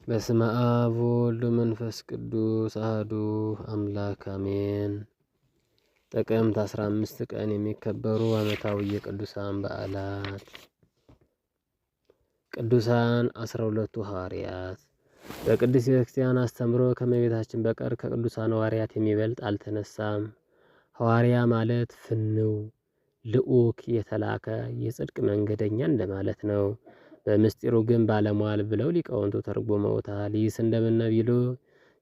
በስመ አብ ወወልድ ወመንፈስ ቅዱስ አሐዱ አምላክ አሜን። ጥቅምት 15 ቀን የሚከበሩ ዓመታዊ የቅዱሳን በዓላት። ቅዱሳን 12ቱ ሐዋርያት። በቅድስት ቤተክርስቲያን አስተምሮ ከእመቤታችን በቀር ከቅዱሳን ሐዋርያት የሚበልጥ አልተነሳም። ሐዋርያ ማለት ፍንው ልዑክ የተላከ የጽድቅ መንገደኛ እንደማለት ነው። በምስጢሩ ግን ባለሟል ብለው ሊቃውንቱ ተርጉመውታል። ይህስ እንደምን ነው ቢሉ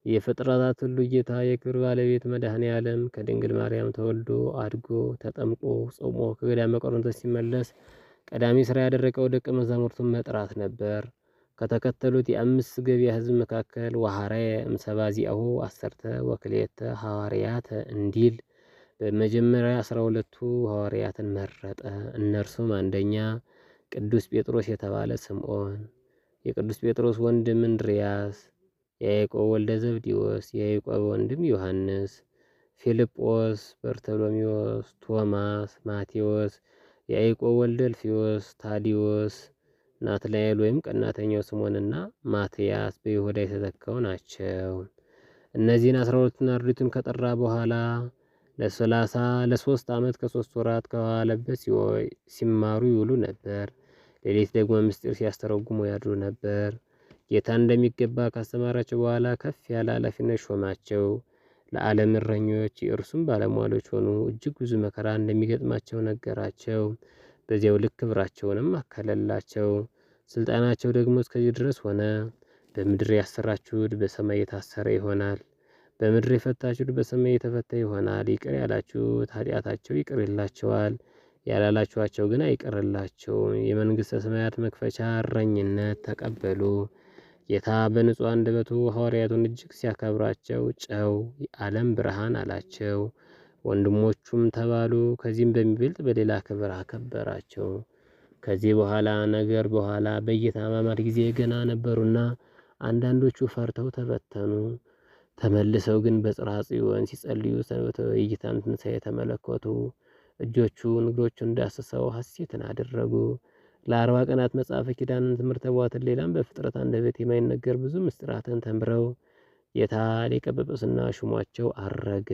የፍጥረታት ሁሉ ጌታ የክብር ባለቤት መድኃኔ ዓለም ከድንግል ማርያም ተወልዶ አድጎ ተጠምቆ ጾሞ ከገዳመ ቆሮንቶስ ሲመለስ ቀዳሚ ሥራ ያደረገው ደቀ መዛሙርቱን መጥራት ነበር። ከተከተሉት የአምስት ገበያ ሕዝብ መካከል ወሐረየ እምሰባዚአሁ አሰርተ ወክልኤተ ሐዋርያተ እንዲል በመጀመሪያ 12ቱ ሐዋርያትን መረጠ። እነርሱም አንደኛ ቅዱስ ጴጥሮስ የተባለ ስምዖን፣ የቅዱስ ጴጥሮስ ወንድም እንድርያስ፣ የያዕቆብ ወልደ ዘብዴዎስ፣ የያዕቆብ ወንድም ዮሐንስ፣ ፊልጶስ፣ በርተሎሜዎስ፣ ቶማስ፣ ማቴዎስ፣ የያዕቆብ ወልደ እልፍዮስ፣ ታዲዮስ፣ ናትናኤል ወይም ቀናተኛው ስምዖንና ማትያስ በይሁዳ የተተካው ናቸው። እነዚህን 12ቱን አርድእቱን ከጠራ በኋላ ለ3 ዓመት ከ3 ወራት ከዋለበት ሲማሩ ይውሉ ነበር። ሌሊት ደግሞ ምስጢር ሲያስተረጉሙ ያድሩ ነበር። ጌታ እንደሚገባ ካስተማራቸው በኋላ ከፍ ያለ ኃላፊነት ሾማቸው። ለዓለም እረኞች የእርሱም ባለሟሎች ሆኑ። እጅግ ብዙ መከራ እንደሚገጥማቸው ነገራቸው። በዚያው ልክ ክብራቸውንም አከለላቸው። ስልጣናቸው ደግሞ እስከዚህ ድረስ ሆነ። በምድር ያሰራችሁት በሰማይ የታሰረ ይሆናል፣ በምድር የፈታችሁት በሰማይ የተፈታ ይሆናል። ይቅር ያላችሁት ኃጢአታቸው ይቅር ይላቸዋል፣ ያላላችኋቸው ግን አይቀርላቸውም። የመንግሥተ ሰማያት መክፈቻ እረኝነት ተቀበሉ። ጌታ በንጹሕ አንደበቱ ሐዋርያቱን እጅግ ሲያከብራቸው ጨው የዓለም ብርሃን አላቸው። ወንድሞቹም ተባሉ። ከዚህም በሚበልጥ በሌላ ክብር አከበራቸው። ከዚህ በኋላ በየታማማት ጊዜ ገና ነበሩና አንዳንዶቹ ፈርተው ተበተኑ። ተመልሰው ግን በጽርሐ ጽዮን ሲጸልዩ ሰንብተው የጌታን ትንሣኤ ተመለከቱ። እጆቹን እግሮቹን ዳስሰው ሐሴትን አደረጉ። ለ40 ቀናት መጽሐፈ ኪዳንን ትምህርተ ቧትን ሌላም በፍጥረት አንደበት የማይነገር ብዙ ምስጢራትን ተምረው ጌታ ሊቀ ጵጵስና ሹሟቸው አረገ።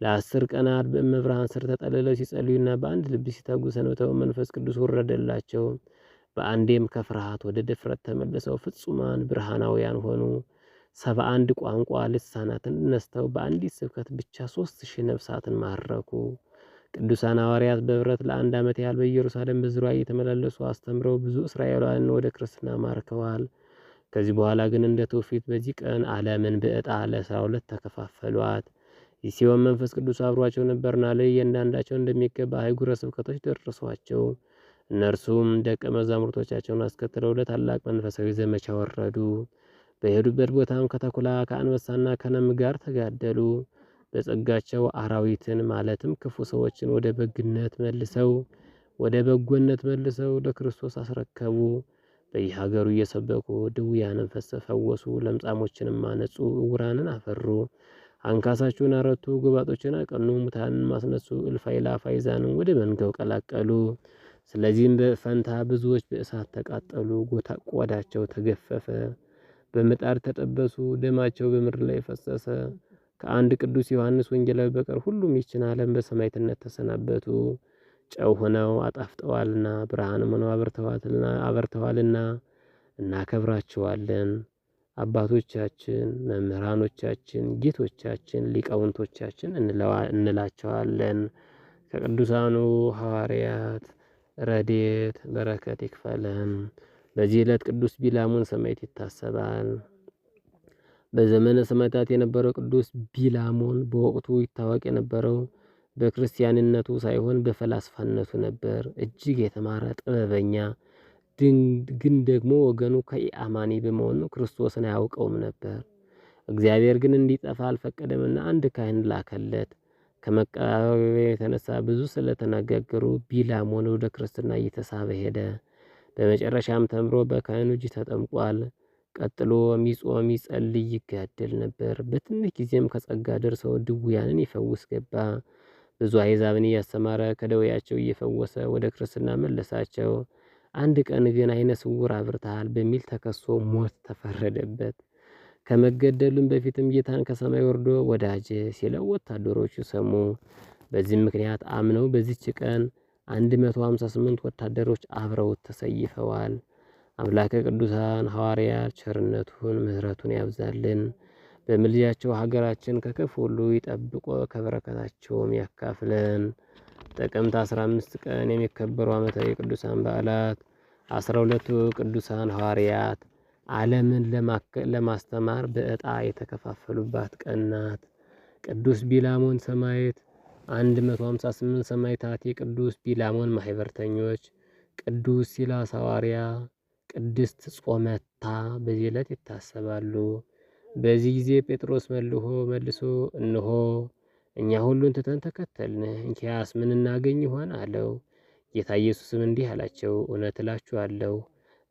ለ10 ቀናት በእመብርሃን ስር ተጠልለው ሲጸልዩና በአንድ ልብ ሲተጉ ሰንብተው መንፈስ ቅዱስ ወረደላቸው። በአንዴም ከፍርሃት ወደ ድፍረት ተመልሰው ፍጹማን ብርሃናውያን ሆኑ። 71 ቋንቋ ልሳናትን ነስተው በአንዲት ስብከት ብቻ 3000 ነፍሳትን ማረኩ። ቅዱሳን ሐዋርያት በኅብረት ለ1 ዓመት ያህል በኢየሩሳሌም በዙሪያ እየተመላለሱ አስተምረው ብዙ እስራኤላውያንን ወደ ክርስትና ማርከዋል። ከዚህ በኋላ ግን እንደ ትውፊት በዚህ ቀን ዓለምን በዕጣ ለ12 ተከፋፈሏት። ይህ ሲሆን መንፈስ ቅዱስ አብሯቸው ነበርና ለእያንዳንዳቸው እንደሚገባ አህጉረ ስብከቶች ደረሷቸው። እነርሱም ደቀ መዛሙርቶቻቸውን አስከትለው ለታላቅ መንፈሳዊ ዘመቻ ወረዱ። በሄዱበት ቦታም ከተኩላ ከአንበሳና ከነም ጋር ተጋደሉ። በጸጋቸው አራዊትን ማለትም ክፉ ሰዎችን ወደ በጎነት መልሰው ለክርስቶስ አስረከቡ። በየሀገሩ እየሰበኩ ድውያንን ፈወሱ፣ ለምጻሞችንም አነጹ፣ ዕውራንን አፈሩ፣ አንካሳችሁን አረቱ፣ ጎባጦችን አቀኑ፣ ሙታንን ማስነሱ፣ እልፍ አእላፍ አሕዛንን ወደ መንጋው ቀላቀሉ። ስለዚህም በፈንታ ብዙዎች በእሳት ተቃጠሉ፣ ቆዳቸው ተገፈፈ፣ በምጣድ ተጠበሱ፣ ደማቸው በምድር ላይ ፈሰሰ። ከአንድ ቅዱስ ዮሐንስ ወንጌላዊ በቀር ሁሉም ይችን ዓለም በሰማዕትነት ተሰናበቱ። ጨው ሆነው አጣፍጠዋልና ብርሃንም ሆነው አበርተዋልና እናከብራቸዋለን። አባቶቻችን፣ መምህራኖቻችን፣ ጌቶቻችን፣ ሊቃውንቶቻችን እንላቸዋለን። ከቅዱሳኑ ሐዋርያት ረድኤት በረከት ይክፈለን። በዚህ ዕለት ቅዱስ ቢላሞን ሰማዕት ይታሰባል። በዘመነ ሰማዕታት የነበረው ቅዱስ ቢላሞን በወቅቱ ይታወቅ የነበረው በክርስቲያንነቱ ሳይሆን በፈላስፋነቱ ነበር። እጅግ የተማረ ጥበበኛ፣ ግን ደግሞ ወገኑ ከኢአማኒ በመሆኑ ክርስቶስን አያውቀውም ነበር። እግዚአብሔር ግን እንዲጠፋ አልፈቀደምና አንድ ካህን ላከለት። ከመቀባበሉ የተነሳ ብዙ ስለተነጋገሩ ቢላሞን ወደ ክርስትና እየተሳበ ሄደ። በመጨረሻም ተምሮ በካህኑ እጅ ተጠምቋል። ቀጥሎ ሚጾም ይጸልይ ይጋደል ነበር። በትንሽ ጊዜም ከጸጋ ደርሰው ድውያንን ይፈውስ ገባ። ብዙ አሕዛብን እያስተማረ ከደዌያቸው እየፈወሰ ወደ ክርስትና መለሳቸው። አንድ ቀን ግን ዓይነ ስውር አብርተሃል በሚል ተከሶ ሞት ተፈረደበት። ከመገደሉም በፊትም ጌታን ከሰማይ ወርዶ ወዳጄ ሲለው ወታደሮቹ ሰሙ። በዚህም ምክንያት አምነው በዚች ቀን 158 ወታደሮች አብረውት ተሰይፈዋል። አምላከ ቅዱሳን ሐዋርያት ቸርነቱን ምሕረቱን ያብዛልን። በምልጃቸው ሀገራችን ከክፉ ሁሉ ይጠብቆ ከበረከታቸውም ያካፍለን። ጥቅምት 15 ቀን የሚከበሩ ዓመታዊ ቅዱሳን በዓላት 12ቱ ቅዱሳን ሐዋርያት ዓለምን ለማስተማር በዕጣ የተከፋፈሉባት ቀን ናት። ቅዱስ ቢላሞን ሰማዕት፣ 158 ሰማዕታት የቅዱስ ቢላሞን ማህበርተኞች፣ ቅዱስ ሲላስ ሐዋርያ፣ ቅድስት ጾመታ በዚህ ዕለት ይታሰባሉ። በዚህ ጊዜ ጴጥሮስ መልሶ እነሆ እኛ ሁሉን ትተን ተከተልን፣ እንኪያስ ምን እናገኝ ይሆን አለው። ጌታ ኢየሱስም እንዲህ አላቸው፣ እውነት እላችኋለሁ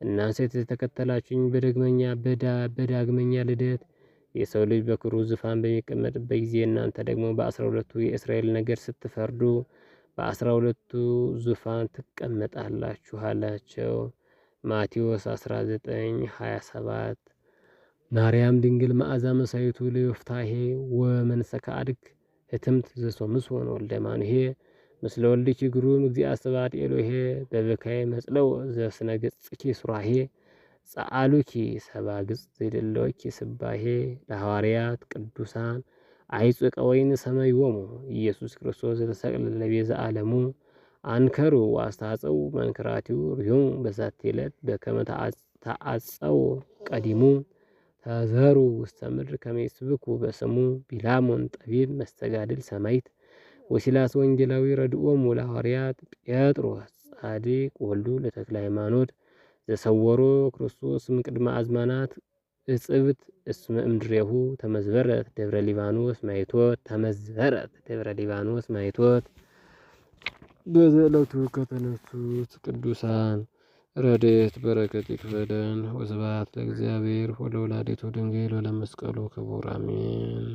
እናንተ የተከተላችሁኝ በዳግመኛ ልደት የሰው ልጅ በክብሩ ዙፋን በሚቀመጥበት ጊዜ እናንተ ደግሞ በ12ቱ የእስራኤል ነገድ ስትፈርዱ በ12ቱ ዙፋን ትቀመጣላችሁ አላቸው። ማቴዎስ 19:27 ማርያም ድንግል መዓዛ መሳይቱ ለዮፍታሔ ወመንሰካ አድግ ህትምት ዘሶምሶን ወልደ ማኑሄ ምስለ ወልድኪ ግሩም እግዚአ ስብሐት ኤሎሄ በብካዬ መጽለው ዘስነ ገጽኪ ሱራሄ ጸአሉኪ ሰባ ግጽ ዘይደለወኪ ስባሄ ለሐዋርያት ቅዱሳን አይጽቀ ወይን ሰማይዎሙ ኢየሱስ ክርስቶስ ዘተሰቅለ ለቤዛ ዓለሙ አንከሩ ዋስታጸው መንክራቲው ርዩም በዛቲ ዕለት በከመ ተአጸው ቀዲሙ ተዘሩ ውስተ ምድር ከመ ይስብኩ በስሙ ቢላሞን ጠቢብ መስተጋድል ሰማይት ወሲላስ ወንጌላዊ ረድኦሙ ለሐዋርያት ጴጥሮስ ጻድቅ ወልዱ ለተክለ ሃይማኖት ዘሰወሮ ክርስቶስ እምቅድመ አዝማናት እጽብት እስመ እምድሬሁ ተመዝበረት ደብረ ሊባኖስ ማይቶት። በዘዕለቱ ከተነሱት ቅዱሳን ረድኤት በረከት ይክፈለን። ወስብሐት ለእግዚአብሔር ወለወላዲቱ ድንግል ወለመስቀሉ ክቡር አሜን።